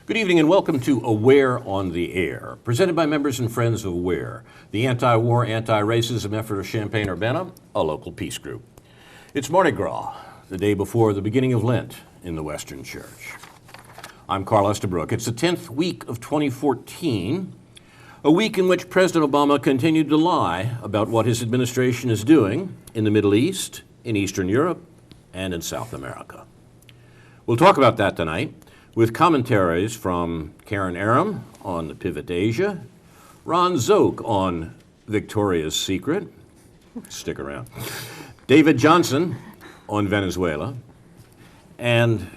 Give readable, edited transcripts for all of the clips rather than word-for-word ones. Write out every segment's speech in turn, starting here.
Good evening and welcome to Aware on the Air, presented by members and friends of Aware, the anti-war, anti-racism effort of Champaign-Urbana, a local peace group. It's Mardi Gras, the day before the beginning of Lent in the Western Church. I'm Carl Estabrook. It's the 10th week of 2014, a week in which President Obama continued to lie about what his administration is doing in the Middle East, in Eastern Europe, and in South America. We'll talk about that tonight, with commentaries from Karen Aram on the Pivot to Asia, Ron Zoke on Victoria's Secret, stick around, David Johnson on Venezuela, and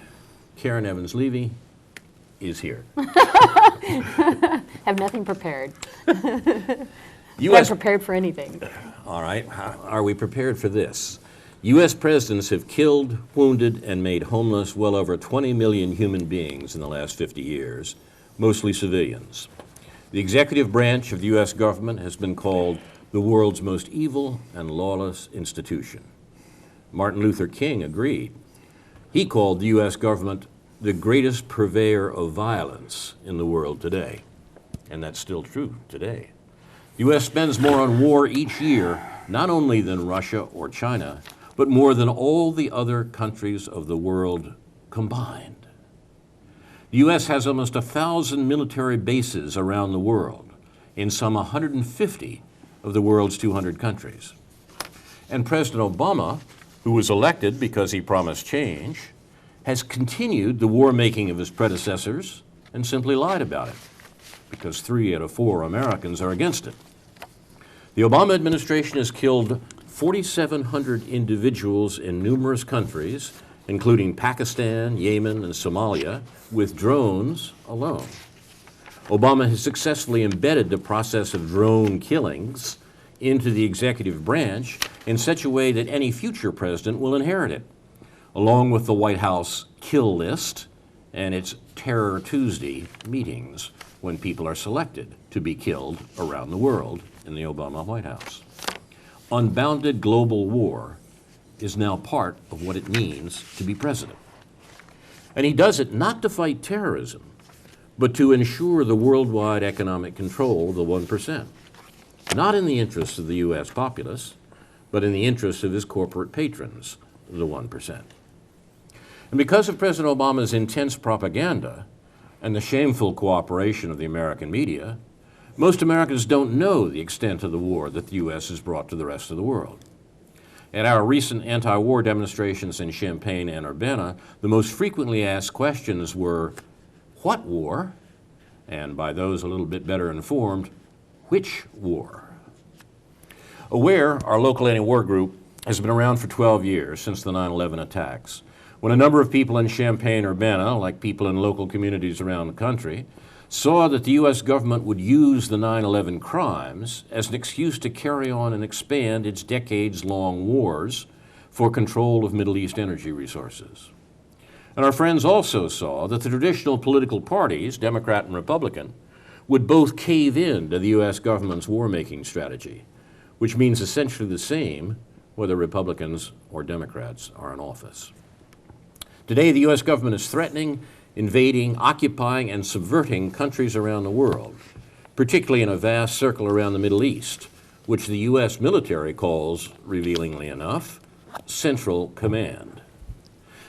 Karen Evans-Levy is here. Have nothing prepared. I'm prepared for anything. All right, are we prepared for this? U.S. presidents have killed, wounded, and made homeless well over 20 million human beings in the last 50 years, mostly civilians. The executive branch of the U.S. government has been called the world's most evil and lawless institution. Martin Luther King agreed. He called the U.S. government the greatest purveyor of violence in the world today. And that's still true today. The U.S. spends more on war each year, not only than Russia or China, but more than all the other countries of the world combined. The U.S. has almost 1,000 military bases around the world in some 150 of the world's 200 countries. And President Obama, who was elected because he promised change, has continued the war-making of his predecessors and simply lied about it, because 3 out of 4 Americans are against it. The Obama administration has killed 4,700 individuals in numerous countries, including Pakistan, Yemen, and Somalia, with drones alone. Obama has successfully embedded the process of drone killings into the executive branch in such a way that any future president will inherit it, along with the White House kill list and its Terror Tuesday meetings when people are selected to be killed around the world in the Obama White House. Unbounded global war is now part of what it means to be president. And he does it not to fight terrorism, but to ensure the worldwide economic control of the 1%. Not in the interests of the U.S. populace, but in the interests of his corporate patrons, the 1%. And because of President Obama's intense propaganda and the shameful cooperation of the American media, most Americans don't know the extent of the war that the U.S. has brought to the rest of the world. At our recent anti-war demonstrations in Champaign and Urbana, the most frequently asked questions were, what war? And by those a little bit better informed, which war? Aware, our local anti-war group, has been around for 12 years, since the 9/11 attacks, when a number of people in Champaign-Urbana, like people in local communities around the country, saw that the U.S. government would use the 9/11 crimes as an excuse to carry on and expand its decades-long wars for control of Middle East energy resources. And our friends also saw that the traditional political parties, Democrat and Republican, would both cave in to the U.S. government's war-making strategy, which means essentially the same whether Republicans or Democrats are in office. Today, the U.S. government is threatening, invading, occupying, and subverting countries around the world, particularly in a vast circle around the Middle East, which the U.S. military calls, revealingly enough, Central Command.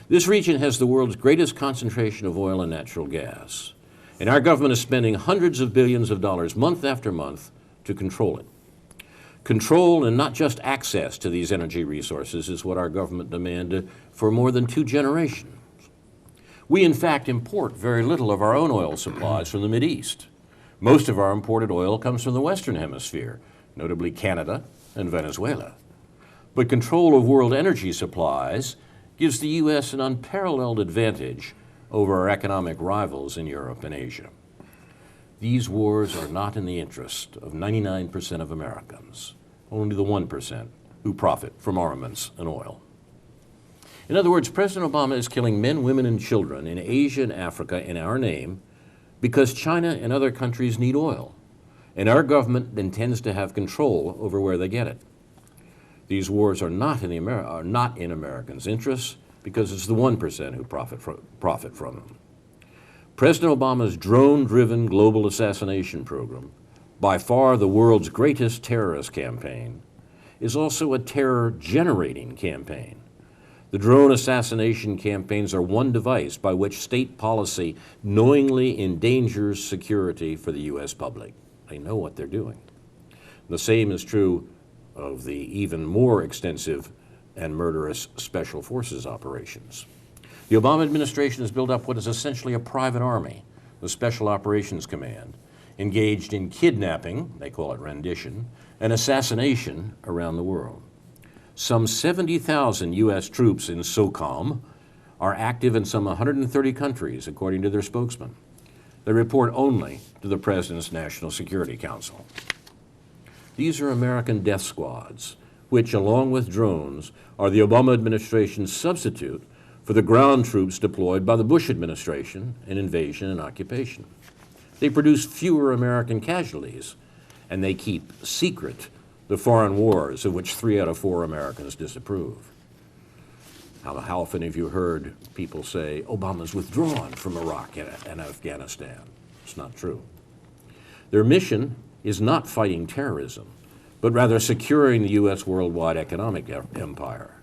This region has the world's greatest concentration of oil and natural gas, and our government is spending hundreds of billions of dollars month after month to control it. Control and not just access to these energy resources is what our government demanded for more than 2 generations. We, in fact, import very little of our own oil supplies from the Mideast. Most of our imported oil comes from the Western Hemisphere, notably Canada and Venezuela. But control of world energy supplies gives the U.S. an unparalleled advantage over our economic rivals in Europe and Asia. These wars are not in the interest of 99% of Americans, only the 1% who profit from armaments and oil. In other words, President Obama is killing men, women, and children in Asia and Africa in our name because China and other countries need oil, and our government intends to have control over where they get it. These wars are not in Americans' interests because it's the 1% who profit from them. President Obama's drone-driven global assassination program, by far the world's greatest terrorist campaign, is also a terror-generating campaign. The drone assassination campaigns are one device by which state policy knowingly endangers security for the U.S. public. They know what they're doing. The same is true of the even more extensive and murderous special forces operations. The Obama administration has built up what is essentially a private army, the Special Operations Command, engaged in kidnapping, they call it rendition, and assassination around the world. Some 70,000 U.S. troops in SOCOM are active in some 130 countries, according to their spokesman. They report only to the President's National Security Council. These are American death squads, which, along with drones, are the Obama administration's substitute for the ground troops deployed by the Bush administration in invasion and occupation. They produce fewer American casualties, and they keep secret the foreign wars of which 3 out of 4 Americans disapprove. How often have you heard people say, Obama's withdrawn from Iraq and Afghanistan? It's not true. Their mission is not fighting terrorism, but rather securing the U.S. worldwide economic empire.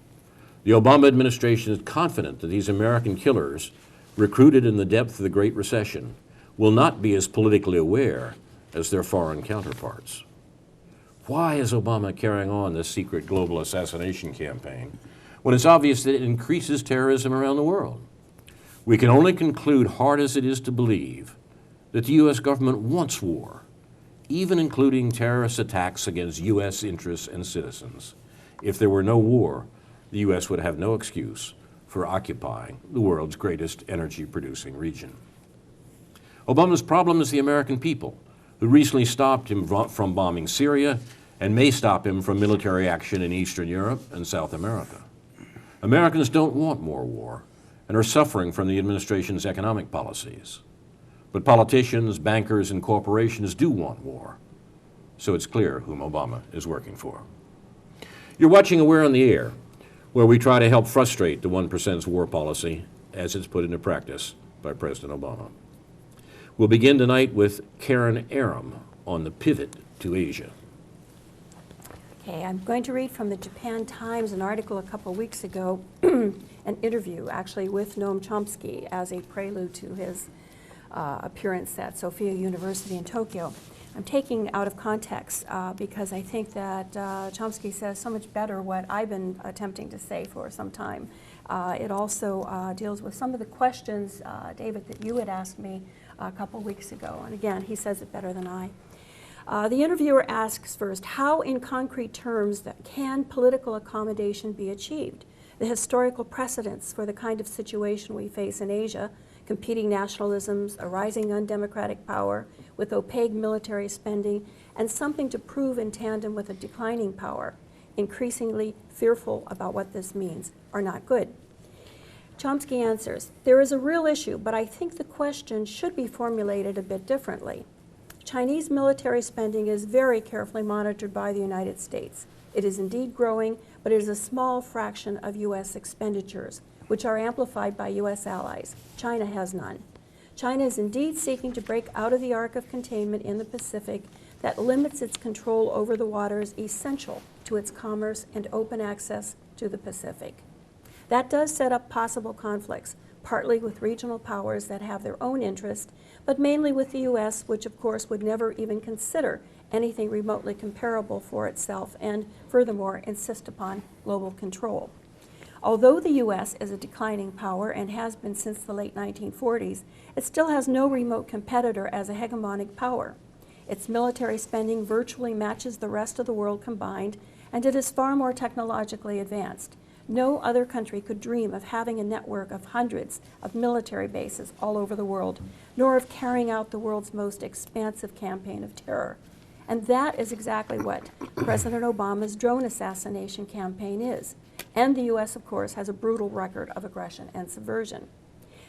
The Obama administration is confident that these American killers, recruited in the depth of the Great Recession, will not be as politically aware as their foreign counterparts. Why is Obama carrying on this secret global assassination campaign when it's obvious that it increases terrorism around the world? We can only conclude, hard as it is to believe, that the U.S. government wants war, even including terrorist attacks against U.S. interests and citizens. If there were no war, the U.S. would have no excuse for occupying the world's greatest energy-producing region. Obama's problem is the American people, who recently stopped him from bombing Syria and may stop him from military action in Eastern Europe and South America. Americans don't want more war and are suffering from the administration's economic policies. But politicians, bankers, and corporations do want war, so it's clear whom Obama is working for. You're watching Aware on the Air, where we try to help frustrate the 1%'s war policy as it's put into practice by President Obama. We'll begin tonight with Karen Aram on the pivot to Asia. Okay, I'm going to read from the Japan Times, an article a couple weeks ago, an interview actually with Noam Chomsky as a prelude to his appearance at Sophia University in Tokyo. I'm taking out of context because I think that Chomsky says so much better what I've been attempting to say for some time. It also deals with some of the questions, David, that you had asked me a couple weeks ago. And again, he says it better than I. The interviewer asks first, how in concrete terms can political accommodation be achieved? The historical precedents for the kind of situation we face in Asia, competing nationalisms, a rising undemocratic power with opaque military spending, and something to prove in tandem with a declining power, increasingly fearful about what this means, are not good. Chomsky answers, there is a real issue, but I think the question should be formulated a bit differently. Chinese military spending is very carefully monitored by the United States. It is indeed growing, but it is a small fraction of U.S. expenditures, which are amplified by U.S. allies. China has none. China is indeed seeking to break out of the arc of containment in the Pacific that limits its control over the waters essential to its commerce and open access to the Pacific. That does set up possible conflicts, partly with regional powers that have their own interest, but mainly with the U.S., which of course would never even consider anything remotely comparable for itself and furthermore insist upon global control. Although the U.S. is a declining power and has been since the late 1940s, it still has no remote competitor as a hegemonic power. Its military spending virtually matches the rest of the world combined, and it is far more technologically advanced. No other country could dream of having a network of hundreds of military bases all over the world, nor of carrying out the world's most expansive campaign of terror. And that is exactly what President Obama's drone assassination campaign is. And the U.S., of course, has a brutal record of aggression and subversion.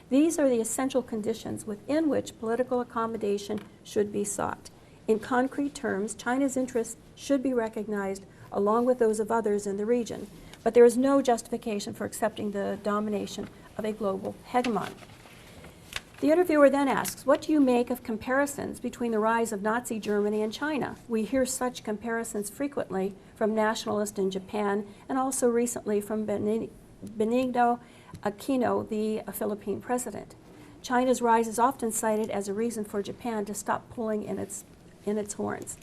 These are the essential conditions within which political accommodation should be sought. In concrete terms, China's interests should be recognized along with those of others in the region, but there is no justification for accepting the domination of a global hegemon. The interviewer then asks, what do you make of comparisons between the rise of Nazi Germany and China? We hear such comparisons frequently from nationalists in Japan and also recently from Benigno Aquino, the Philippine president. China's rise is often cited as a reason for Japan to stop pulling in its horns.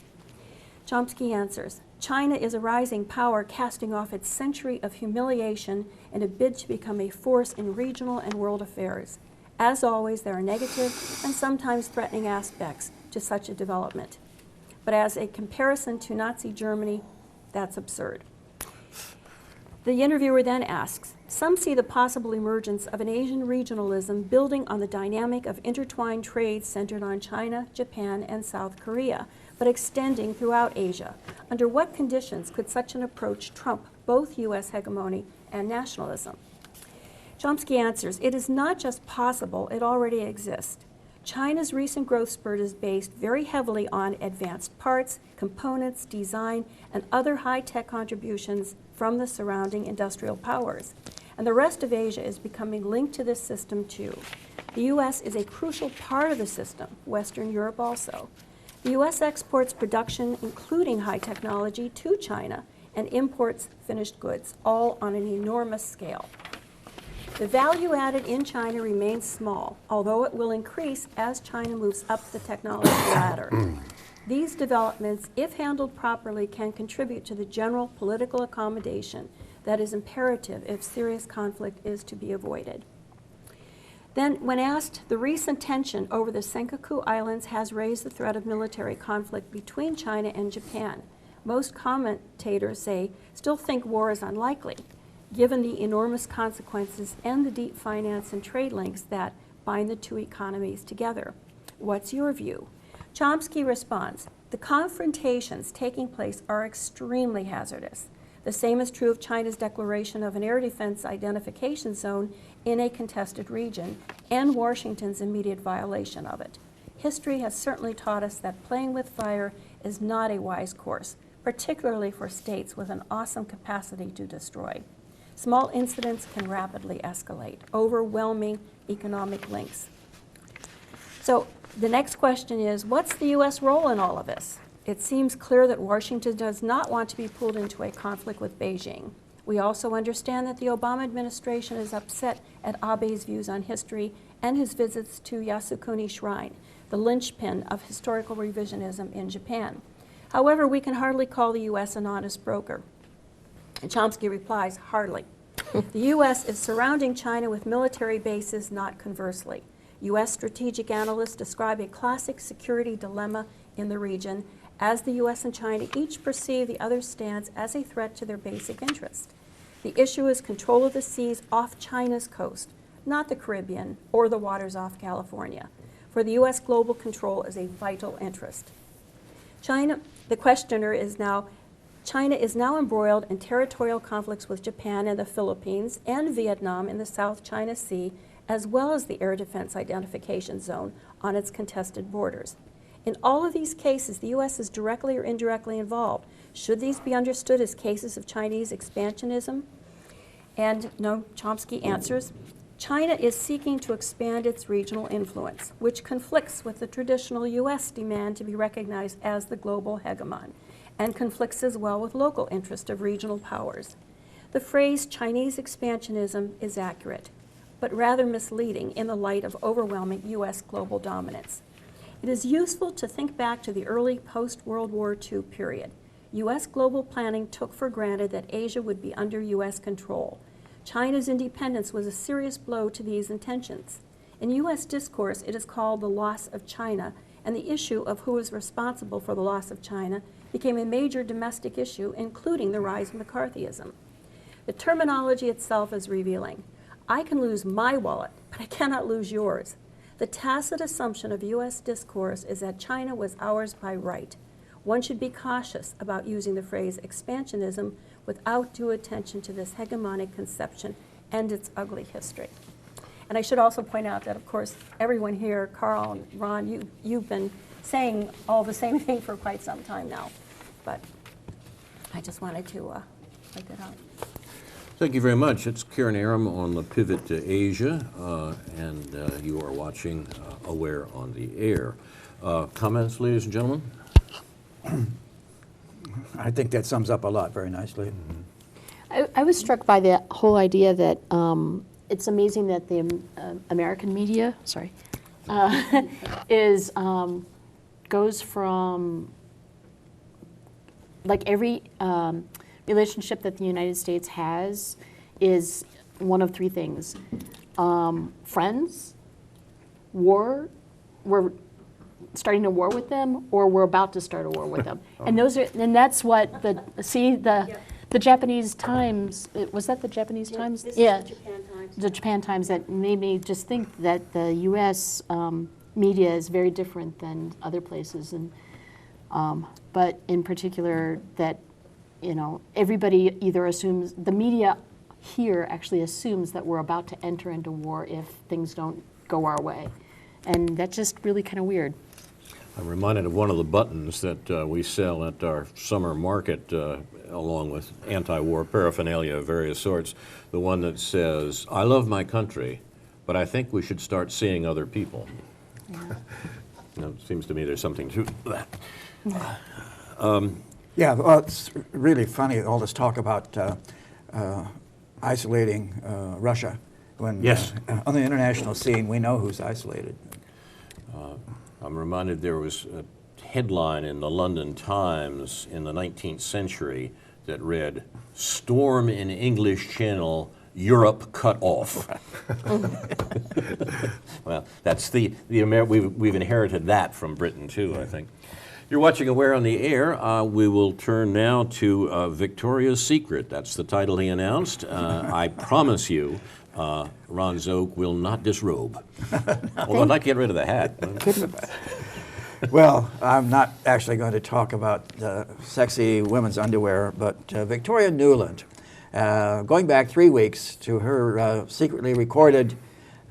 Chomsky answers, China is a rising power casting off its century of humiliation in a bid to become a force in regional and world affairs. As always, there are negative and sometimes threatening aspects to such a development. But as a comparison to Nazi Germany, that's absurd. The interviewer then asks, some see the possible emergence of an Asian regionalism building on the dynamic of intertwined trade centered on China, Japan, and South Korea, but extending throughout Asia. Under what conditions could such an approach trump both U.S. hegemony and nationalism? Chomsky answers, it is not just possible, it already exists. China's recent growth spurt is based very heavily on advanced parts, components, design, and other high-tech contributions from the surrounding industrial powers. And the rest of Asia is becoming linked to this system too. The U.S. is a crucial part of the system, Western Europe also. The U.S. exports production, including high technology, to China and imports finished goods, all on an enormous scale. The value added in China remains small, although it will increase as China moves up the technology ladder. These developments, if handled properly, can contribute to the general political accommodation that is imperative if serious conflict is to be avoided. Then, when asked, the recent tension over the Senkaku Islands has raised the threat of military conflict between China and Japan. Most commentators still think war is unlikely, given the enormous consequences and the deep finance and trade links that bind the two economies together. What's your view? Chomsky responds, the confrontations taking place are extremely hazardous. The same is true of China's declaration of an air defense identification zone in a contested region and Washington's immediate violation of it. History has certainly taught us that playing with fire is not a wise course, particularly for states with an awesome capacity to destroy. Small incidents can rapidly escalate, overwhelming economic links. So the next question is, what's the U.S. role in all of this? It seems clear that Washington does not want to be pulled into a conflict with Beijing. We also understand that the Obama administration is upset at Abe's views on history and his visits to Yasukuni Shrine, the linchpin of historical revisionism in Japan. However, we can hardly call the U.S. an honest broker. And Chomsky replies, hardly. The U.S. is surrounding China with military bases, not conversely. U.S. strategic analysts describe a classic security dilemma in the region, as the U.S. and China each perceive the other's stance as a threat to their basic interest. The issue is control of the seas off China's coast, not the Caribbean or the waters off California. For the U.S., global control is a vital interest. The questioner is now, China is now embroiled in territorial conflicts with Japan and the Philippines and Vietnam in the South China Sea, as well as the air defense identification zone on its contested borders. In all of these cases, the U.S. is directly or indirectly involved. Should these be understood as cases of Chinese expansionism? And no, Chomsky answers, China is seeking to expand its regional influence, which conflicts with the traditional U.S. demand to be recognized as the global hegemon, and conflicts as well with local interest of regional powers. The phrase Chinese expansionism is accurate, but rather misleading in the light of overwhelming U.S. global dominance. It is useful to think back to the early post-World War II period. U.S. global planning took for granted that Asia would be under U.S. control. China's independence was a serious blow to these intentions. In U.S. discourse, it is called the loss of China, and the issue of who is responsible for the loss of China became a major domestic issue, including the rise of McCarthyism. The terminology itself is revealing. I can lose my wallet, but I cannot lose yours. The tacit assumption of U.S. discourse is that China was ours by right. One should be cautious about using the phrase expansionism without due attention to this hegemonic conception and its ugly history. And I should also point out that, of course, everyone here, Carl and Ron, you've been saying all the same thing for quite some time now. But I just wanted to point that out. Thank you very much. It's Karen Aram on the Pivot to Asia, and you are watching Aware on the Air. Comments, ladies and gentlemen? I think that sums up a lot very nicely. I was struck by the whole idea that it's amazing that the American media, is goes from like every relationship that the United States has is one of three things: friends, war, we're starting a war with them, or we're about to start a war with them. And that's what the Japanese Times, was that the Japanese Times? This Yeah. is the Japan Times. The Japan Times, that made me just think that the U.S. Media is very different than other places, and but in particular that everybody either assumes, the media here actually assumes that we're about to enter into war if things don't go our way, and that's just really kind of weird. I'm reminded of one of the buttons that we sell at our summer market, along with anti-war paraphernalia of various sorts. The one that says, "I love my country, but I think we should start seeing other people." Yeah. It seems to me there's something to that. Yeah, well, it's really funny, all this talk about isolating Russia, when Yes. On the international scene, we know who's isolated. I'm reminded there was a headline in the London Times in the 19th century that read, "Storm in English Channel, Europe cut off." Well, that's we've inherited that from Britain too, I think. You're watching Aware on the Air. We will turn now to Victoria's Secret. That's the title he announced. I promise you, Ron Zoke will not disrobe. Although I'd like to get rid of the hat. Well, I'm not actually going to talk about sexy women's underwear, but Victoria Nuland, going back 3 weeks to her secretly recorded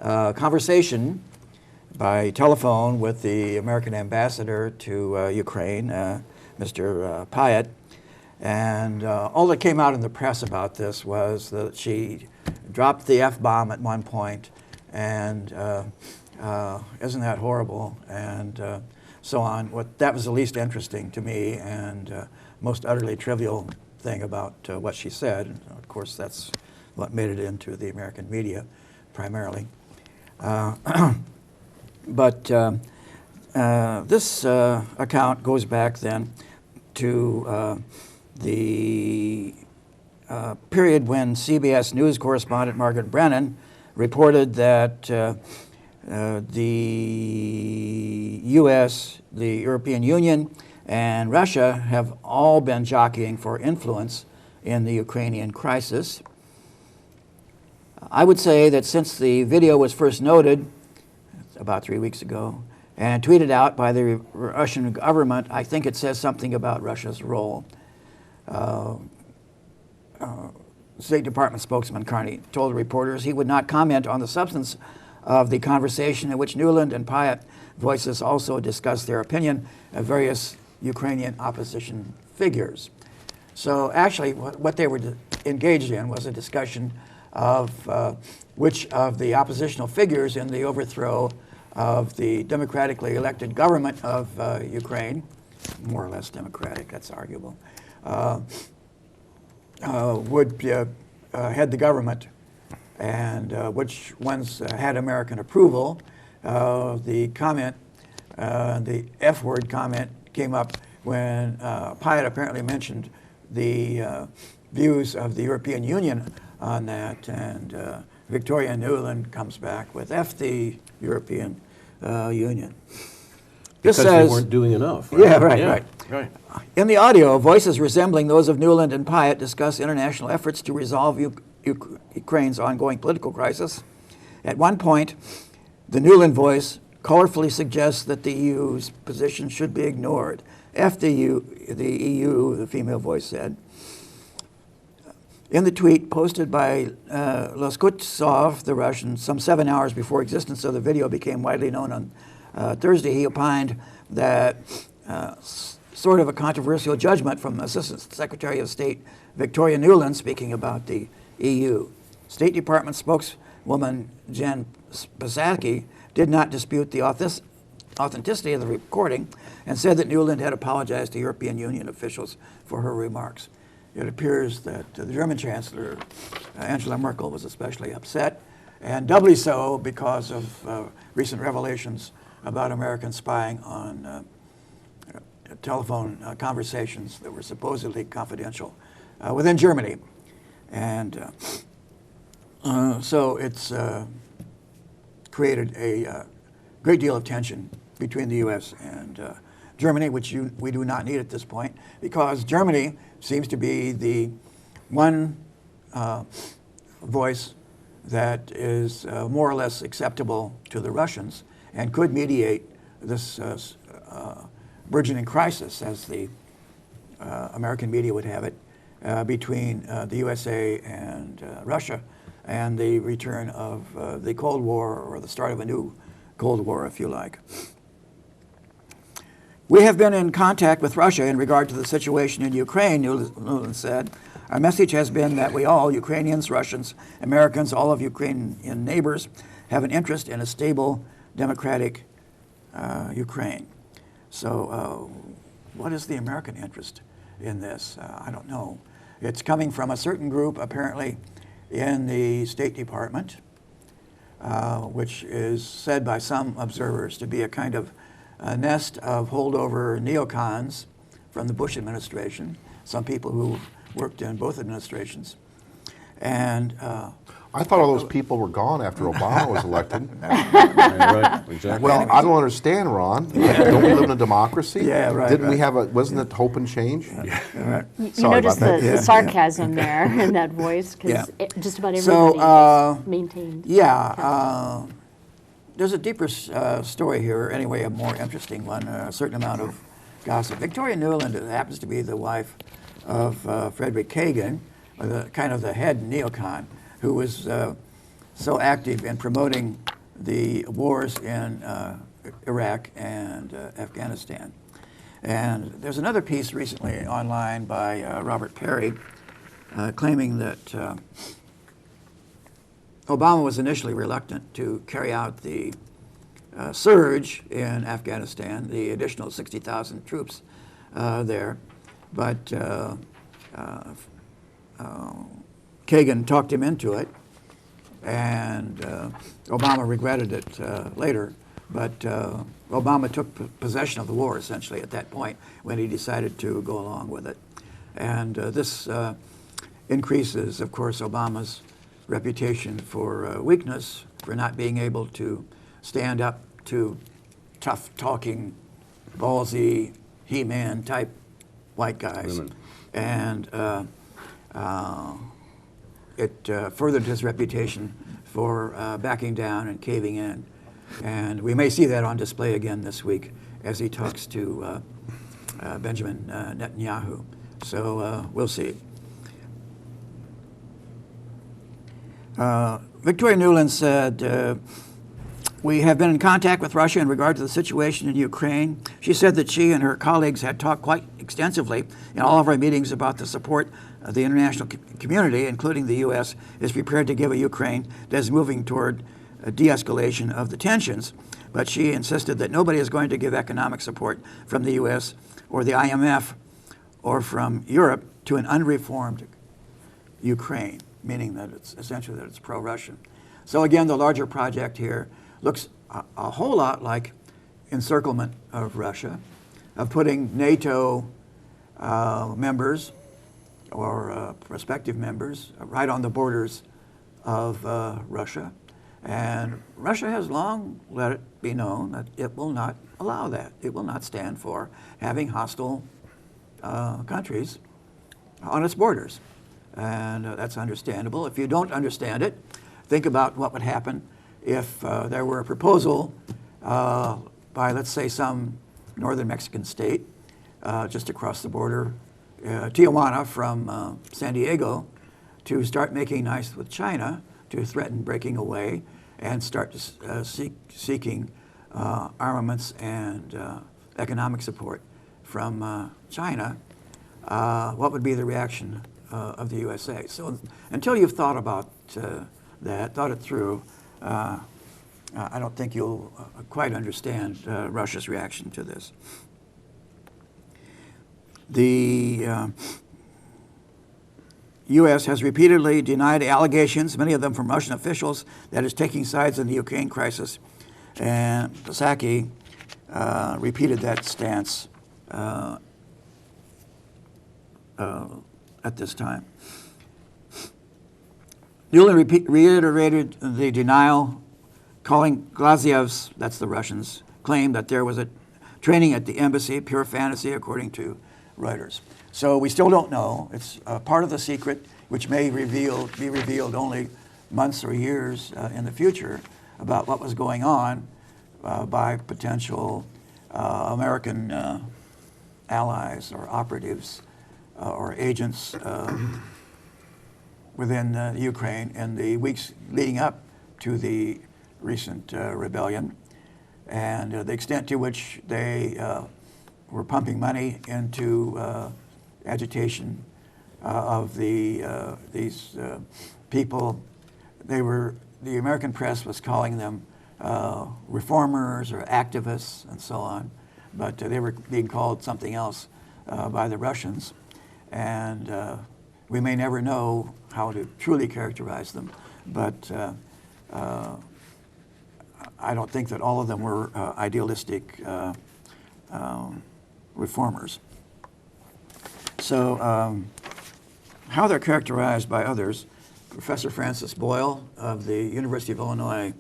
conversation by telephone with the American ambassador to Ukraine, Mr. Pyatt. And all that came out in the press about this was that she dropped the F-bomb at one point, and isn't that horrible, and so on. That was the least interesting to me, and most utterly trivial thing about what she said. And of course, that's what made it into the American media, primarily. But this account goes back then to the period when CBS News correspondent Margaret Brennan reported that the U.S., the European Union, and Russia have all been jockeying for influence in the Ukrainian crisis. I would say that since the video was first noted about 3 weeks ago and tweeted out by the Russian government, I think it says something about Russia's role. State Department spokesman Carney told reporters he would not comment on the substance of the conversation in which Nuland and Pyatt voices also discussed their opinion of various Ukrainian opposition figures. So actually what they were engaged in was a discussion of which of the oppositional figures in the overthrow of the democratically elected government of Ukraine, more or less democratic, that's arguable, would head the government, and which ones had American approval. The comment, the F-word comment, came up when Pyatt apparently mentioned the views of the European Union on that, and Victoria Nuland comes back with F the European Union. This Because says, they weren't doing enough. Right? Yeah, right. In the audio, voices resembling those of Nuland and Pyatt discuss international efforts to resolve Ukraine's ongoing political crisis. At one point, the Nuland voice colorfully suggests that the EU's position should be ignored. F the EU, the female voice said. In the tweet posted by Loskutsov, the Russian, some 7 hours before existence of the video became widely known on Thursday, he opined that sort of a controversial judgment from Assistant Secretary of State Victoria Nuland, speaking about the EU. State Department spokeswoman Jen Psaki did not dispute the authenticity of the recording and said that Nuland had apologized to European Union officials for her remarks. It appears that the German Chancellor, Angela Merkel, was especially upset, and doubly so because of recent revelations about American spying on telephone conversations that were supposedly confidential within Germany. And so it's created a great deal of tension between the U.S. and Germany, which we do not need at this point, because Germany seems to be the one voice that is more or less acceptable to the Russians and could mediate this burgeoning crisis, as the American media would have it, between the USA and Russia, and the return of the Cold War, or the start of a new Cold War, if you like. We have been in contact with Russia in regard to the situation in Ukraine, Nuland said. Our message has been that we all, Ukrainians, Russians, Americans, all of Ukrainian neighbors, have an interest in a stable, democratic Ukraine. So what is the American interest in this? I don't know. It's coming from a certain group, apparently, in the State Department, which is said by some observers to be a kind of a nest of holdover neocons from the Bush administration, some people who worked in both administrations. And I thought all those people were gone after Obama was elected. Right, exactly. Well, I don't understand, Ron. Don't we live in a democracy? Yeah, right, Didn't we right. have wasn't it hope and change? right. You Sorry notice about that. the sarcasm there in that voice, because Yeah. just about So, everybody is maintained. Yeah, there's a deeper story here, anyway, a more interesting one, a certain amount of gossip. Victoria Nuland happens to be the wife of Frederick Kagan, kind of the head neocon, who was so active in promoting the wars in Iraq and Afghanistan. And there's another piece recently online by Robert Perry claiming that Obama was initially reluctant to carry out the surge in Afghanistan, the additional 60,000 troops there, but Kagan talked him into it, and Obama regretted it later. But Obama took possession of the war, essentially, at that point when he decided to go along with it. And this increases, of course, Obama's reputation for weakness, for not being able to stand up to tough-talking, ballsy, He-Man type white guys. Women. And it furthered his reputation for backing down and caving in. And we may see that on display again this week as he talks to Benjamin Netanyahu. So we'll see. Victoria Nuland said, we have been in contact with Russia in regard to the situation in Ukraine. She said that she and her colleagues had talked quite extensively in all of our meetings about the support of the international community, including the U.S., is prepared to give a Ukraine that is moving toward a de-escalation of the tensions. But she insisted that nobody is going to give economic support from the U.S. or the IMF or from Europe to an unreformed Ukraine, meaning that it's essentially that it's pro-Russian. So again, the larger project here looks a whole lot like encirclement of Russia, of putting NATO members or prospective members right on the borders of Russia. And Russia has long let it be known that it will not allow that. It will not stand for having hostile countries on its borders. And that's understandable. If you don't understand it, think about what would happen if there were a proposal by, let's say, some northern Mexican state just across the border, Tijuana from San Diego, to start making nice with China, to threaten breaking away and start seeking armaments and economic support from China. What would be the reaction of the USA. So until you've thought about that, thought it through, I don't think you'll quite understand Russia's reaction to this. The U.S. has repeatedly denied allegations, many of them from Russian officials, that it's taking sides in the Ukraine crisis. And Psaki repeated that stance at this time. Nuland reiterated the denial, calling Glaziev's, that's the Russians, claim that there was a training at the embassy, pure fantasy, according to Reuters. So we still don't know. It's part of the secret, which may be revealed only months or years in the future, about what was going on by potential American allies or operatives or agents within Ukraine in the weeks leading up to the recent rebellion, and the extent to which they were pumping money into agitation of these people. The American press was calling them reformers or activists and so on, but they were being called something else by the Russians, and we may never know how to truly characterize them, but I don't think that all of them were idealistic reformers. So how they're characterized by others, Professor Francis Boyle of the University of Illinois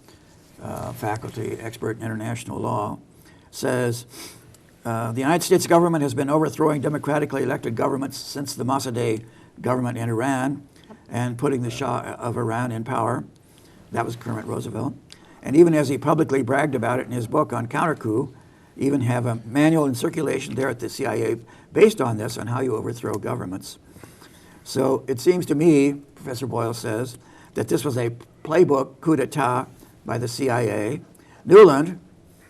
faculty, expert in international law, says, the United States government has been overthrowing democratically elected governments since the Mossadegh government in Iran and putting the Shah of Iran in power. That was Kermit Roosevelt. And even as he publicly bragged about it in his book on counter-coup, even have a manual in circulation there at the CIA based on this, on how you overthrow governments. So it seems to me, Professor Boyle says, that this was a playbook coup d'etat by the CIA. Nuland,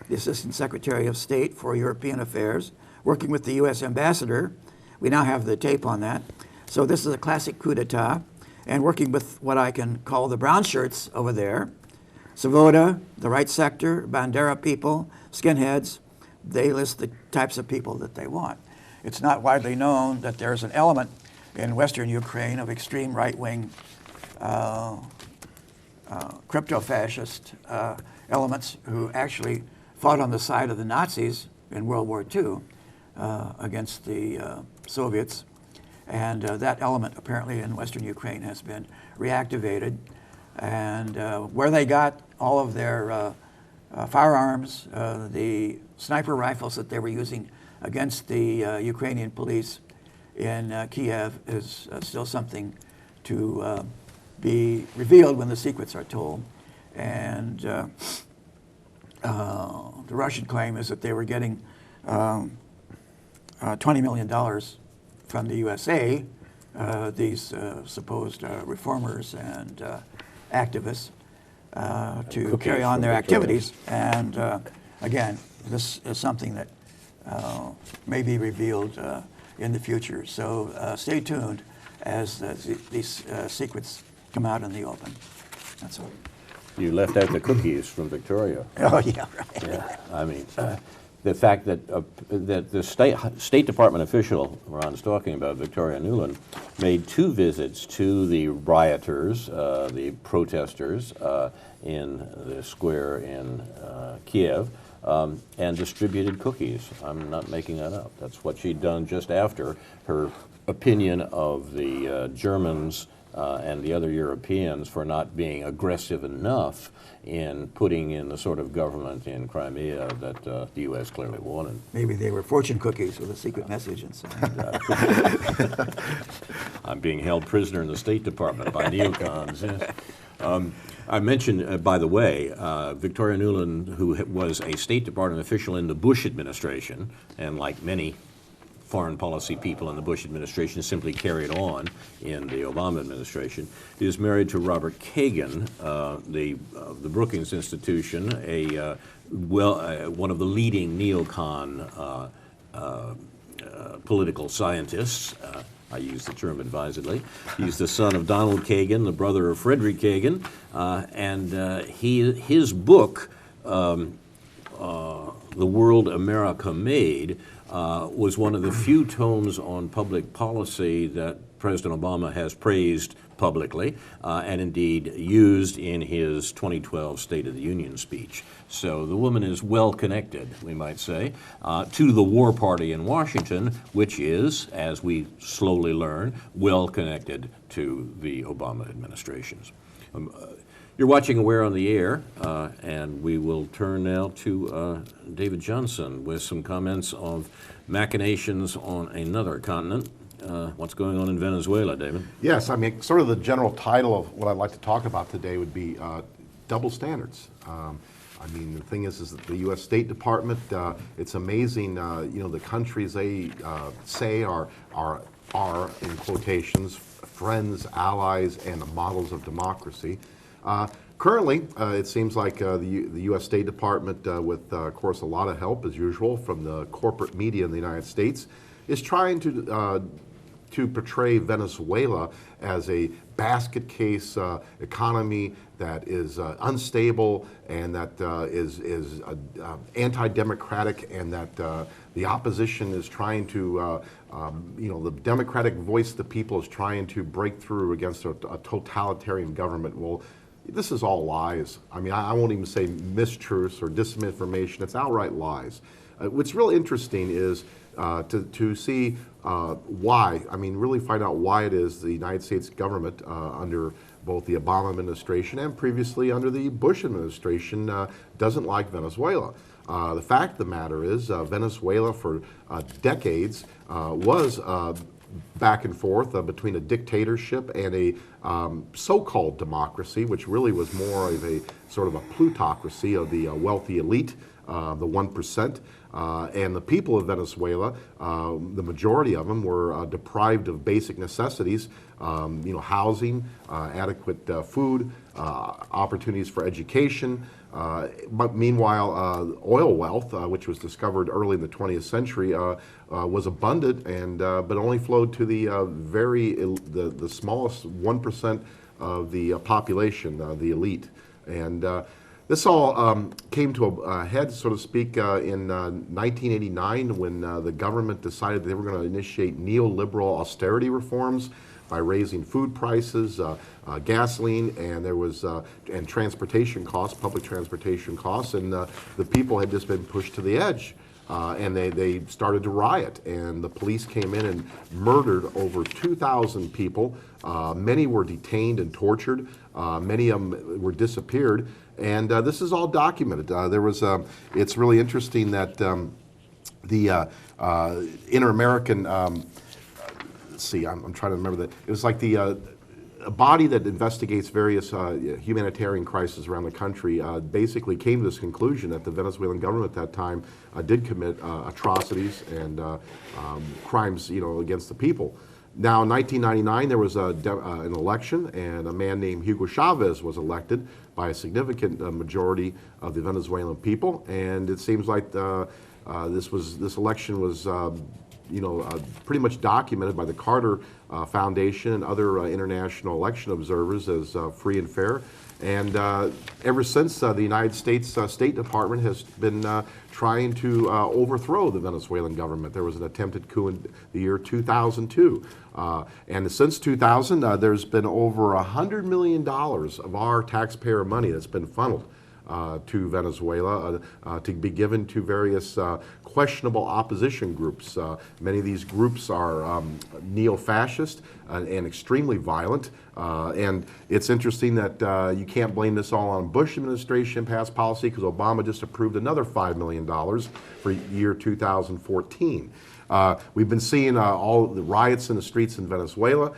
the Assistant Secretary of State for European Affairs, working with the U.S. ambassador, we now have the tape on that. So this is a classic coup d'etat, and working with what I can call the brown shirts over there, Svoboda, the right sector, Bandera people, skinheads, they list the types of people that they want. It's not widely known that there's an element in Western Ukraine of extreme right-wing crypto-fascist elements who actually fought on the side of the Nazis in World War II against the Soviets. And that element apparently in Western Ukraine has been reactivated. And where they got all of their firearms, the sniper rifles that they were using against the Ukrainian police in Kiev is still something to be revealed when the secrets are told. And the Russian claim is that they were getting $20 million from the USA, these supposed reformers and activists, to carry on their activities. And again, this is something that may be revealed in the future. So stay tuned as these secrets come out in the open. That's all. You left out the cookies from Victoria. Oh, yeah, right. Yeah, I mean, the fact that that the State Department official Ron's talking about, Victoria Nuland, made 2 visits to the rioters, the protesters in the square in Kiev, and distributed cookies. I'm not making that up. That's what she'd done just after her opinion of the Germans and the other Europeans for not being aggressive enough in putting in the sort of government in Crimea that the U.S. clearly wanted. Maybe they were fortune cookies with a secret message inside. I'm being held prisoner in the State Department by neocons. Yes. I mentioned, by the way, Victoria Nuland, who was a State Department official in the Bush administration, and like many foreign policy people in the Bush administration simply carried on in the Obama administration, is married to Robert Kagan, the Brookings Institution, one of the leading neocon political scientists. I use the term advisedly. He's the son of Donald Kagan, the brother of Frederick Kagan, and his book, The World America Made, was one of the few tomes on public policy that President Obama has praised publicly and indeed used in his 2012 State of the Union speech. So the woman is well connected, we might say, to the war party in Washington, which is, as we slowly learn, well connected to the Obama administrations. You're watching Aware on the Air, and we will turn now to David Johnson with some comments of machinations on another continent. What's going on in Venezuela, David? Yes, I mean, sort of the general title of what I'd like to talk about today would be double standards. I mean, the thing is that the U.S. State Department, it's amazing, you know, the countries they say are, in quotations, friends, allies, and the models of democracy. Currently, it seems like the U.S. State Department, with, of course, a lot of help, as usual, from the corporate media in the United States, is trying to portray Venezuela as a basket case economy that is unstable and that is anti-democratic, and that the opposition is trying to, you know, the democratic voice of the people is trying to break through against a totalitarian government. Well, this is all lies. I mean, I won't even say mistruths or disinformation. It's outright lies. What's real interesting is to see why, I mean, really find out why it is the United States government under both the Obama administration and previously under the Bush administration doesn't like Venezuela. The fact of the matter is Venezuela for decades was back and forth between a dictatorship and a so-called democracy, which really was more of a sort of a plutocracy of the wealthy elite, the 1%. And the people of Venezuela, the majority of them were deprived of basic necessities, you know, housing, adequate food, opportunities for education. But meanwhile, oil wealth, which was discovered early in the 20th century, was abundant, and but only flowed to the the smallest 1% of the population, the elite. And this all came to a head, so to speak, in 1989 when the government decided they were going to initiate neoliberal austerity reforms by raising food prices, gasoline, and there was and transportation costs, public transportation costs, and the people had just been pushed to the edge. And they started to riot, and the police came in and murdered over 2,000 people. Many were detained and tortured. Many of them were disappeared. And this is all documented. There was, it's really interesting that the Inter-American, let's see, I'm trying to remember that. It was like the a body that investigates various humanitarian crises around the country basically came to this conclusion that the Venezuelan government at that time did commit atrocities and crimes, you know, against the people. Now, in 1999, there was an election, and a man named Hugo Chavez was elected by a significant majority of the Venezuelan people. And it seems like this election was, you know, pretty much documented by the Carter Foundation and other international election observers as free and fair. And ever since, the United States State Department has been trying to overthrow the Venezuelan government. There was an attempted coup in the year 2002. And since 2000, there's been over $100 million of our taxpayer money that's been funneled to Venezuela to be given to various questionable opposition groups. Many of these groups are neo-fascist and extremely violent. And it's interesting that you can't blame this all on Bush administration past policy, because Obama just approved another $5 million for year 2014. We've been seeing all the riots in the streets in Venezuela.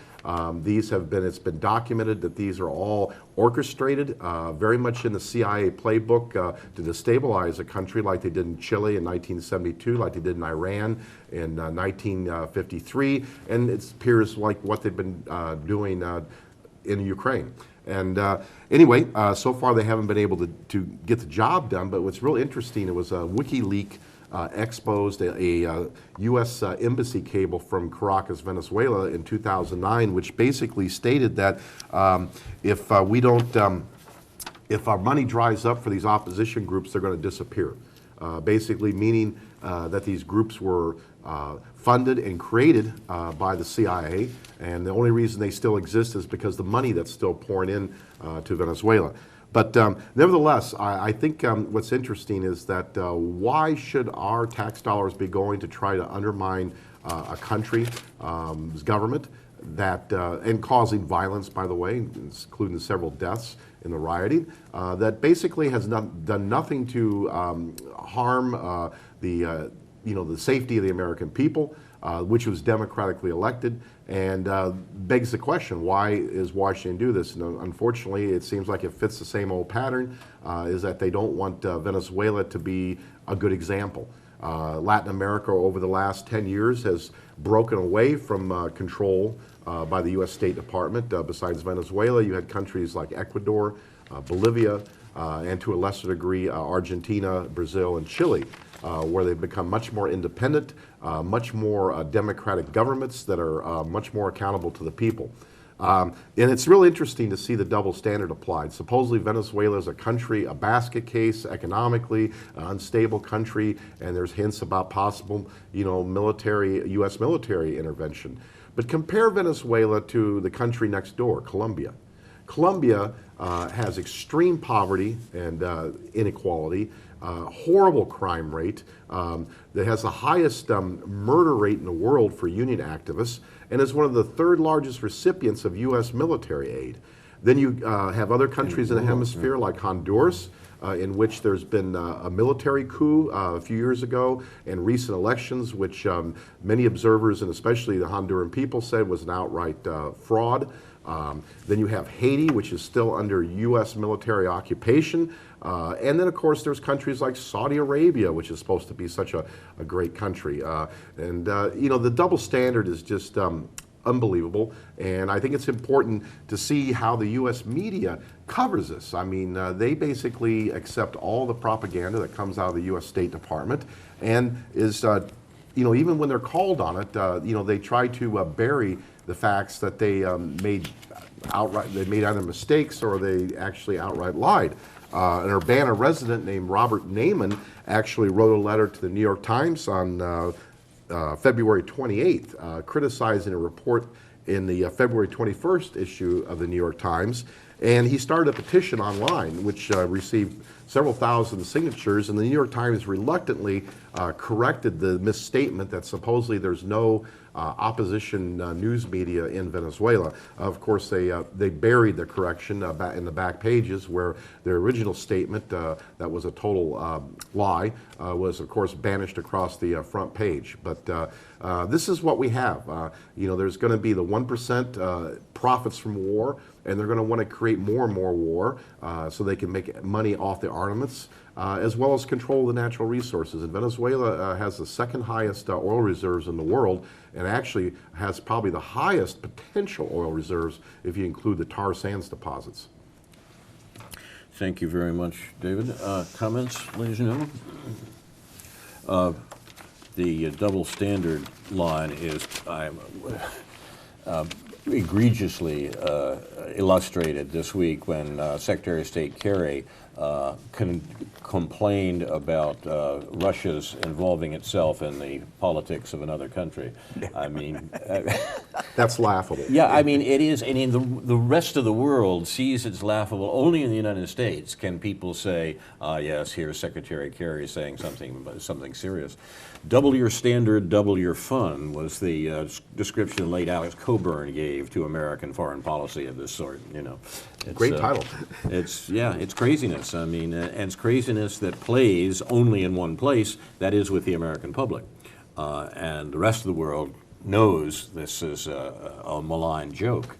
These have been, it's been documented that these are all orchestrated, very much in the CIA playbook to destabilize a country like they did in Chile in 1972, like they did in Iran in 1953, and it appears like what they've been doing in Ukraine. And anyway, so far they haven't been able to get the job done, but what's real interesting, it was a WikiLeaks exposed a U.S. embassy cable from Caracas, Venezuela in 2009, which basically stated that if we don't, if our money dries up for these opposition groups, they're going to disappear. Basically meaning that these groups were funded and created by the CIA, and the only reason they still exist is because the money that's still pouring in to Venezuela. But nevertheless, I think what's interesting is that why should our tax dollars be going to try to undermine a country's government that, and causing violence, by the way, including several deaths in the rioting, that basically has done nothing to harm the safety of the American people, which was democratically elected, and begs the question, why is Washington do this? And unfortunately, it seems like it fits the same old pattern, is that they don't want Venezuela to be a good example. Latin America over the last 10 years has broken away from control by the U.S. State Department. Besides Venezuela, you had countries like Ecuador, Bolivia, and to a lesser degree, Argentina, Brazil, and Chile, where they've become much more independent, much more democratic governments that are much more accountable to the people. And it's really interesting to see the double standard applied. Supposedly Venezuela is a country, a basket case economically, an unstable country, and there's hints about possible, military, U.S. military intervention. But compare Venezuela to the country next door, Colombia. Colombia has extreme poverty and inequality, horrible crime rate, that has the highest murder rate in the world for union activists, and is one of the third largest recipients of U.S. military aid. Then you have other countries in the hemisphere like Honduras, in which there's been a military coup a few years ago, and recent elections, which many observers and especially the Honduran people said was an outright fraud. Then you have Haiti, which is still under U.S. military occupation. And then, of course, there's countries like Saudi Arabia, which is supposed to be such a great country. The double standard is just unbelievable. And I think it's important to see how the U.S. media covers this. I mean, they basically accept all the propaganda that comes out of the U.S. State Department and is, even when they're called on it, they try to bury the facts that they made either mistakes or they actually outright lied. An Urbana resident named Robert Naiman actually wrote a letter to the New York Times on February 28th, criticizing a report in the February 21st issue of the New York Times. And he started a petition online, which received several thousand signatures, and the New York Times reluctantly corrected the misstatement that supposedly there's no opposition news media in Venezuela. Of course, they buried the correction in the back pages, where their original statement, that was a total lie, was of course banished across the front page. But this is what we have. There's going to be the 1% profits from war, and they're going to want to create more and more war so they can make money off the armaments, as well as control the natural resources. And Venezuela has the second highest oil reserves in the world, and actually has probably the highest potential oil reserves if you include the tar sands deposits. Thank you very much, David. Comments, ladies and gentlemen? The double standard line is egregiously illustrated this week when Secretary of State Kerry complained about Russia's involving itself in the politics of another country. I mean, that's laughable. Yeah, I mean, it is. And in the rest of the world sees it's laughable. Only in the United States can people say, yes, here's Secretary Kerry saying something serious. Double your standard, double your fun was the description late Alex Coburn gave to American foreign policy of this sort. Great title. It's craziness. I mean, and it's craziness that plays only in one place, that is with the American public. And the rest of the world knows this is a malign joke.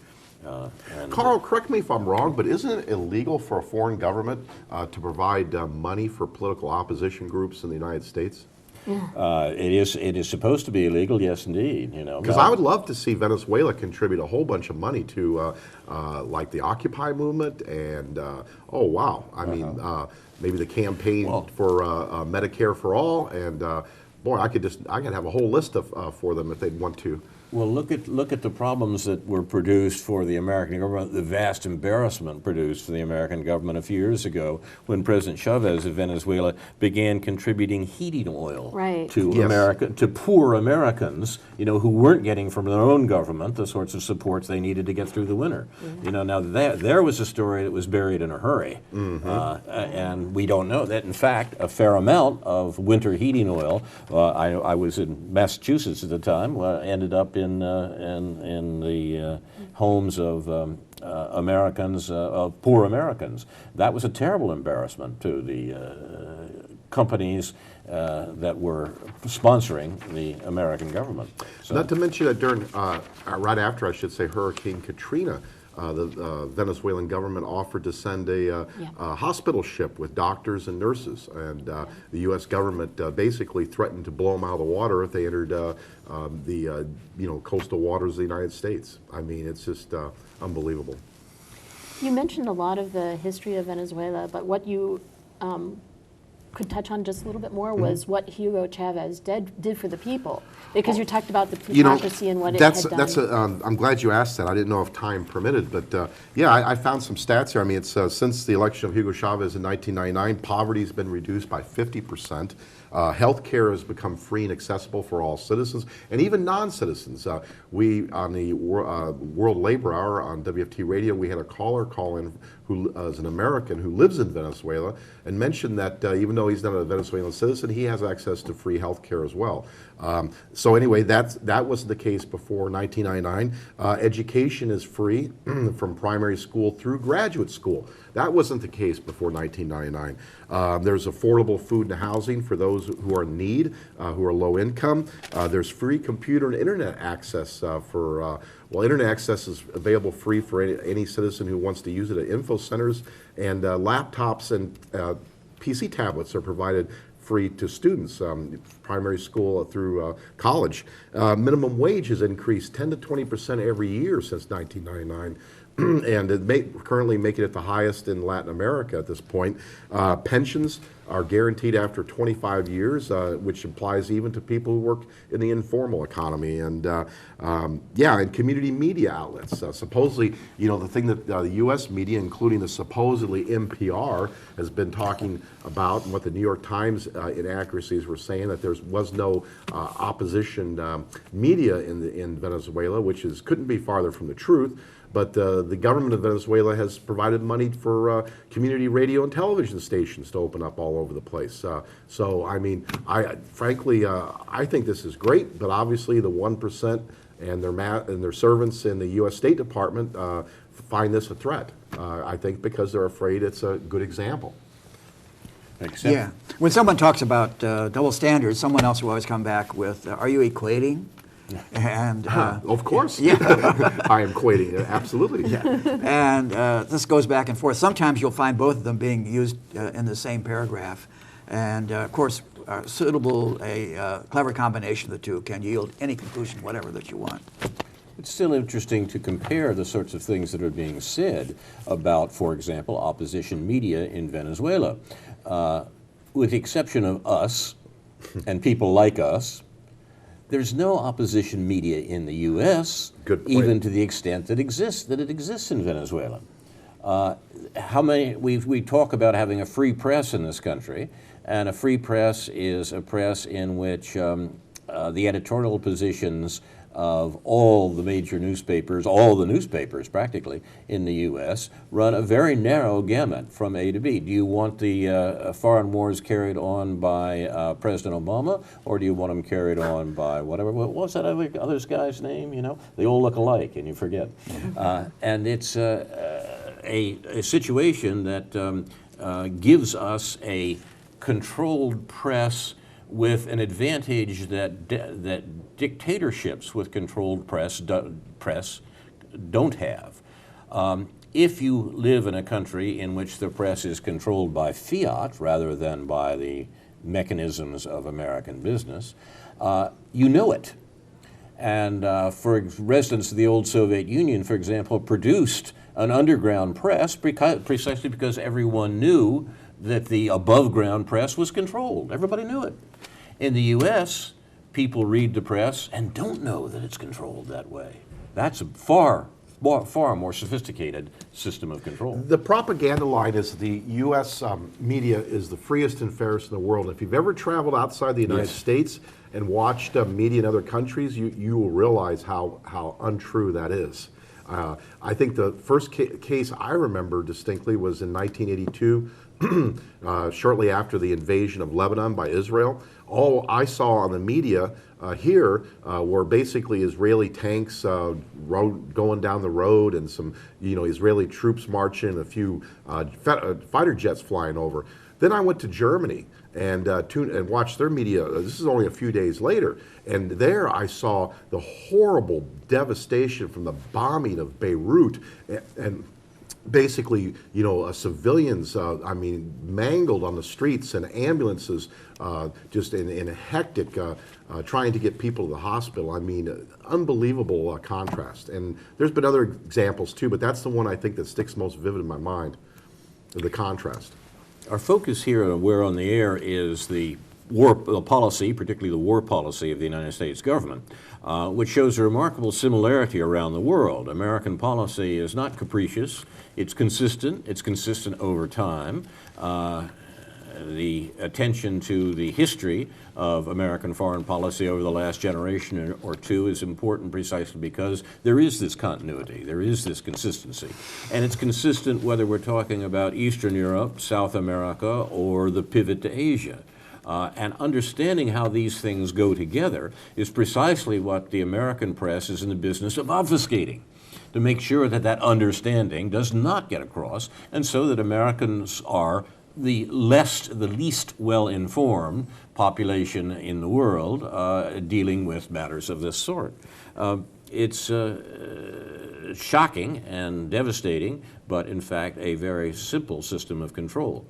Carl, correct me if I'm wrong, but isn't it illegal for a foreign government to provide money for political opposition groups in the United States? It is supposed to be illegal, yes, indeed. You know, Because I would love to see Venezuela contribute a whole bunch of money to like the Occupy movement and oh wow, I mean maybe the campaign for Medicare for all and boy, I could have a whole list of for them if they'd want to. Well, look at the problems that were produced for the American government, the vast embarrassment produced for the American government a few years ago when President Chavez of Venezuela began contributing heating oil to America, to poor Americans, you know, who weren't getting from their own government the sorts of supports they needed to get through the winter. You know, now there was a story that was buried in a hurry, and we don't know that. In fact, a fair amount of winter heating oil, I was in Massachusetts at the time, ended up in the homes of Americans, of poor Americans. That was a terrible embarrassment to the companies that were sponsoring the American government. So, not to mention that during, right after, I should say, Hurricane Katrina, the Venezuelan government offered to send a hospital ship with doctors and nurses, and the U.S. government basically threatened to blow them out of the water if they entered the coastal waters of the United States. I mean, it's just unbelievable. You mentioned a lot of the history of Venezuela, but what you could touch on just a little bit more was what Hugo Chavez did for the people, because you talked about the plutocracy and what it had done. I'm glad you asked that. I didn't know if time permitted, but yeah, I found some stats here. I mean, it's since the election of Hugo Chavez in 1999, poverty has been reduced by 50%. Health care has become free and accessible for all citizens, and even non-citizens. We, on the World Labor Hour on WFT Radio, we had a caller call in who is an American who lives in Venezuela and mentioned that even though he's not a Venezuelan citizen, he has access to free health care as well. So anyway, that wasn't the case before 1999. Education is free from primary school through graduate school. That wasn't the case before 1999. There's affordable food and housing for those who are in need, who are low income. There's free computer and internet access internet access is available free for any citizen who wants to use it at info centers, and laptops and PC tablets are provided free to students, primary school through college. Minimum wage has increased 10 to 20% every year since 1999. And currently making it the highest in Latin America at this point. Pensions are guaranteed after 25 years, which applies even to people who work in the informal economy. And and community media outlets. Supposedly, the thing that the U.S. media, including the supposedly NPR, has been talking about, and what the New York Times inaccuracies were saying, that there was no opposition media in Venezuela, which couldn't be farther from the truth. But the government of Venezuela has provided money for community radio and television stations to open up all over the place. So, I mean, frankly, I think this is great, but obviously the 1% and their servants in the U.S. State Department find this a threat, I think, because they're afraid it's a good example. Yeah. When someone talks about double standards, someone else will always come back with, are you equating? And of course, yeah, I am equating, absolutely. Yeah. And this goes back and forth. Sometimes you'll find both of them being used in the same paragraph, and of course, a clever combination of the two can yield any conclusion, whatever that you want. It's still interesting to compare the sorts of things that are being said about, for example, opposition media in Venezuela, with the exception of us and people like us. There's no opposition media in the U.S., even to the extent that it exists in Venezuela. We talk about having a free press in this country, and a free press is a press in which the editorial positions of all the major newspapers, all the newspapers practically in the U.S., run a very narrow gamut from A to B. Do you want the foreign wars carried on by President Obama, or do you want them carried on by whatever? What was that other guy's name? They all look alike, and you forget. And it's a situation that gives us a controlled press with an advantage that dictatorships with controlled press don't have. If you live in a country in which the press is controlled by fiat rather than by the mechanisms of American business, you know it. And for residents of the old Soviet Union, for example, produced an underground press precisely because everyone knew that the above-ground press was controlled. Everybody knew it. In the U.S., people read the press and don't know that it's controlled that way. That's a far more sophisticated system of control. The propaganda line is the U.S. Media is the freest and fairest in the world. If you've ever traveled outside the United States and watched media in other countries, you will realize how untrue that is. I think the first case I remember distinctly was in 1982, shortly after the invasion of Lebanon by Israel. All I saw on the media here were basically Israeli tanks going down the road, and some Israeli troops marching, a few fighter jets flying over. Then I went to Germany and watched their media. This is only a few days later, and there I saw the horrible devastation from the bombing of Beirut, and basically, civilians, mangled on the streets, and ambulances just in a hectic, trying to get people to the hospital. Unbelievable contrast. And there's been other examples too, but that's the one I think that sticks most vivid in my mind, the contrast. Our focus here, We're on the Air, is the policy, particularly the war policy of the United States government, which shows a remarkable similarity around the world. American policy is not capricious. It's consistent over time. The attention to the history of American foreign policy over the last generation or two is important precisely because there is this continuity, there is this consistency. And it's consistent whether we're talking about Eastern Europe, South America, or the pivot to Asia. And understanding how these things go together is precisely what the American press is in the business of obfuscating, to make sure that that understanding does not get across, and so that Americans are the least well-informed population in the world dealing with matters of this sort. It's shocking and devastating, but in fact a very simple system of control.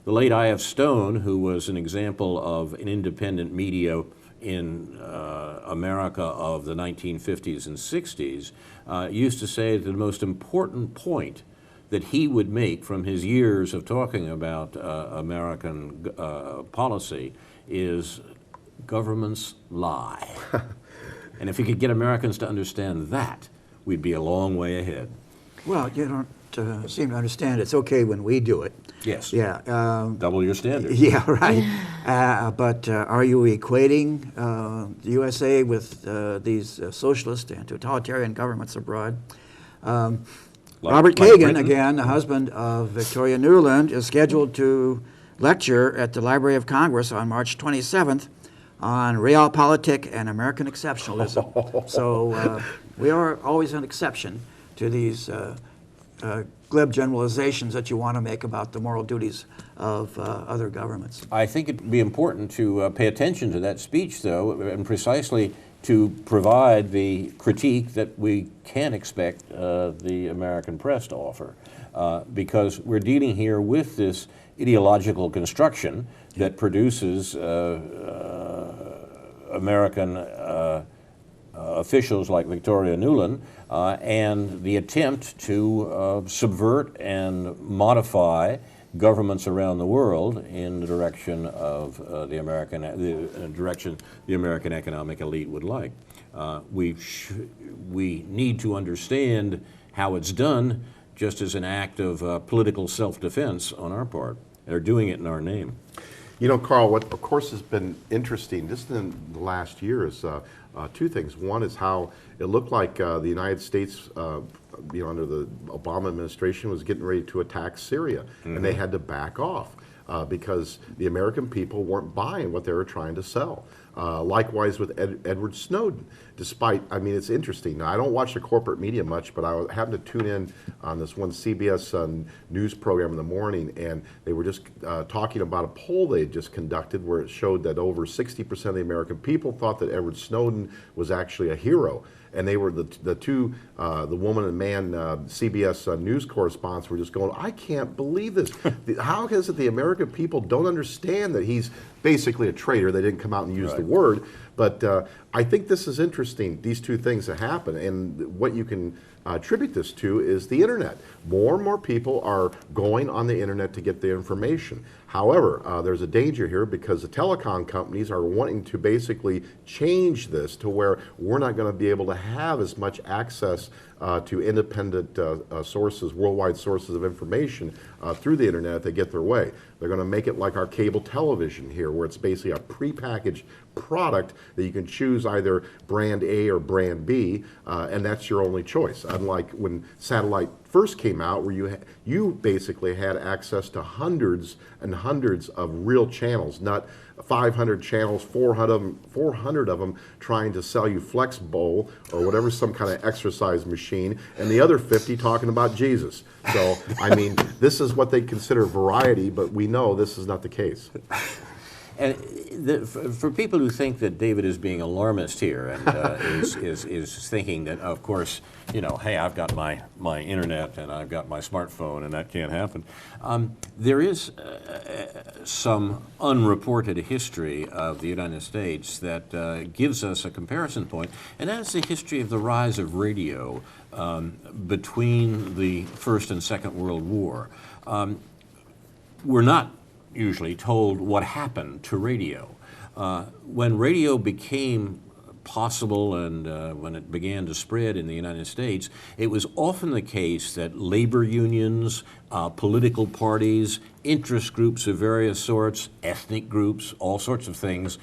The late I.F. Stone, who was an example of an independent media in America of the 1950s and 60s, used to say that the most important point that he would make from his years of talking about American policy is governments lie. And if we could get Americans to understand that, we'd be a long way ahead. Well, you don't seem to understand it's okay when we do it. Yes. Yeah. Double your standards. Yeah, right. But are you equating the USA with these socialist and totalitarian governments abroad? Robert Kagan, again, the husband of Victoria Nuland, is scheduled to lecture at the Library of Congress on March 27th on realpolitik and American exceptionalism. So we are always an exception to these glib generalizations that you want to make about the moral duties of other governments. I think it would be important to pay attention to that speech, though, and precisely to provide the critique that we can expect the American press to offer, because we're dealing here with this ideological construction that produces American officials like Victoria Nuland, and the attempt to subvert and modify governments around the world in the direction of the direction the American economic elite would like. We need to understand how it's done, just as an act of political self-defense on our part. They're doing it in our name. Carl, what of course has been interesting just in the last year is two things. One is how it looked like the United States, under the Obama administration, was getting ready to attack Syria, and they had to back off because the American people weren't buying what they were trying to sell. Likewise with Edward Snowden. Despite, it's interesting. Now, I don't watch the corporate media much, but I happened to tune in on this one CBS news program in the morning, and they were just talking about a poll they had just conducted where it showed that over 60% of the American people thought that Edward Snowden was actually a hero. and they were the two, the woman and man CBS news correspondents were just going, I can't believe this. How is it the American people don't understand that he's basically a traitor? They didn't come out and use the word, but I think this is interesting, these two things that happen, and what you can attribute this to is the internet. More and more people are going on the internet to get the information. However, there's a danger here because the telecom companies are wanting to basically change this to where we're not going to be able to have as much access to independent sources, worldwide sources of information through the internet if they get their way. They're going to make it like our cable television here, where it's basically a prepackaged product that you can choose either brand A or brand B, and that's your only choice. Unlike when satellite first came out, where you basically had access to hundreds and hundreds of real channels, not 500 channels, 400 of them trying to sell you Flex Bowl or whatever, some kind of exercise machine, and the other 50 talking about Jesus. So, I mean, this is what they consider variety, but we know this is not the case. And for people who think that David is being alarmist here and is thinking that, of course, you know, hey, I've got my internet and I've got my smartphone and that can't happen. There is some unreported history of the United States that gives us a comparison point, and that's the history of the rise of radio between the First and Second World War. We're not usually told what happened to radio. When radio became possible and when it began to spread in the United States, it was often the case that labor unions, political parties, interest groups of various sorts, ethnic groups, all sorts of things,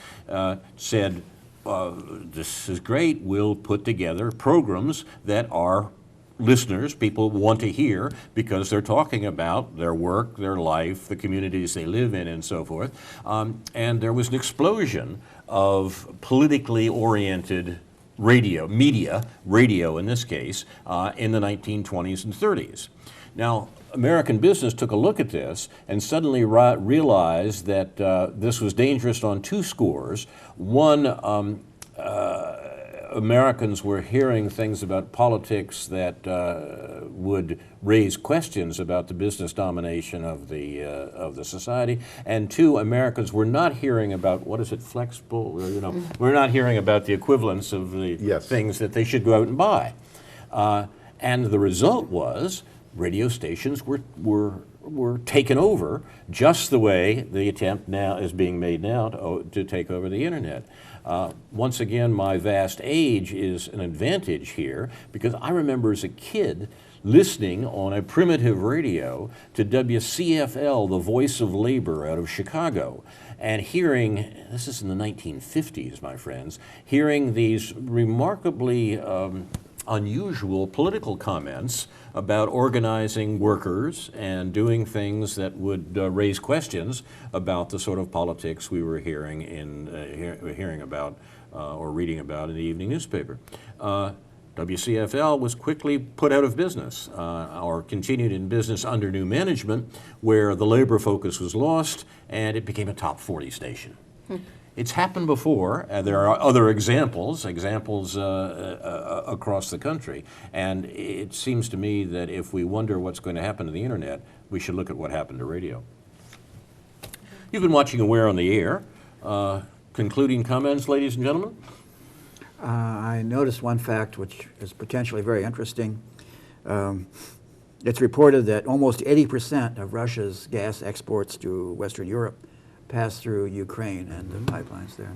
said, this is great, we'll put together programs that are listeners, people want to hear because they're talking about their work, their life, the communities they live in, and so forth. And there was an explosion of politically oriented radio in this case, in the 1920s and 30s. Now, American business took a look at this and suddenly realized that this was dangerous on two scores. One, Americans were hearing things about politics that would raise questions about the business domination of the society, and two, Americans were not hearing about, what is it, flexible, or, you know, we're not hearing about the equivalence of the things that they should go out and buy. And the result was radio stations were taken over just the way the attempt now is being made now to take over the internet. Once again, my vast age is an advantage here because I remember as a kid listening on a primitive radio to WCFL, the Voice of Labor out of Chicago, and hearing, this is in the 1950s, my friends, hearing these remarkably unusual political comments about organizing workers and doing things that would raise questions about the sort of politics we were hearing about or reading about in the evening newspaper. WCFL was quickly put out of business or continued in business under new management where the labor focus was lost and it became a top 40 station. It's happened before. There are other examples across the country. And it seems to me that if we wonder what's going to happen to the internet, we should look at what happened to radio. You've been watching Aware on the Air. Concluding comments, ladies and gentlemen? I noticed one fact which is potentially very interesting. It's reported that almost 80% of Russia's gas exports to Western Europe pass through Ukraine and the pipelines there.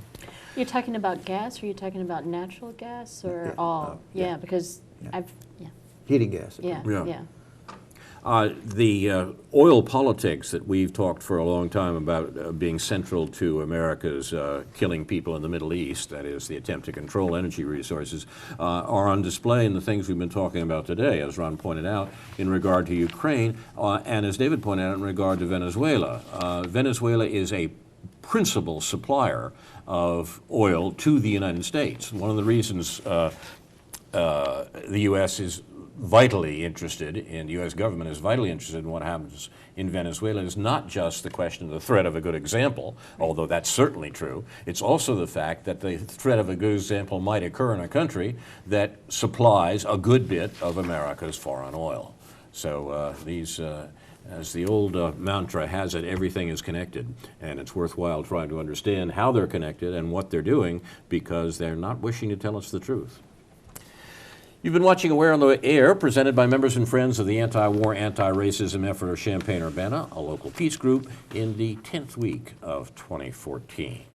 You're talking about gas, or you're talking about natural gas, or all? Yeah, because Heating gas. Yeah. The oil politics that we've talked for a long time about being central to America's killing people in the Middle East, that is, the attempt to control energy resources, are on display in the things we've been talking about today, as Ron pointed out, in regard to Ukraine, and as David pointed out, in regard to Venezuela. Venezuela is a principal supplier of oil to the United States. One of the reasons the U.S. is vitally interested in, the U.S. government is vitally interested in what happens in Venezuela is not just the question of the threat of a good example, although that's certainly true. It's also the fact that the threat of a good example might occur in a country that supplies a good bit of America's foreign oil. So as the old mantra has it, everything is connected, and it's worthwhile trying to understand how they're connected and what they're doing, because they're not wishing to tell us the truth. You've been watching Aware on the Air, presented by members and friends of the anti-war, anti-racism effort of Champaign-Urbana, a local peace group, in the 10th week of 2014.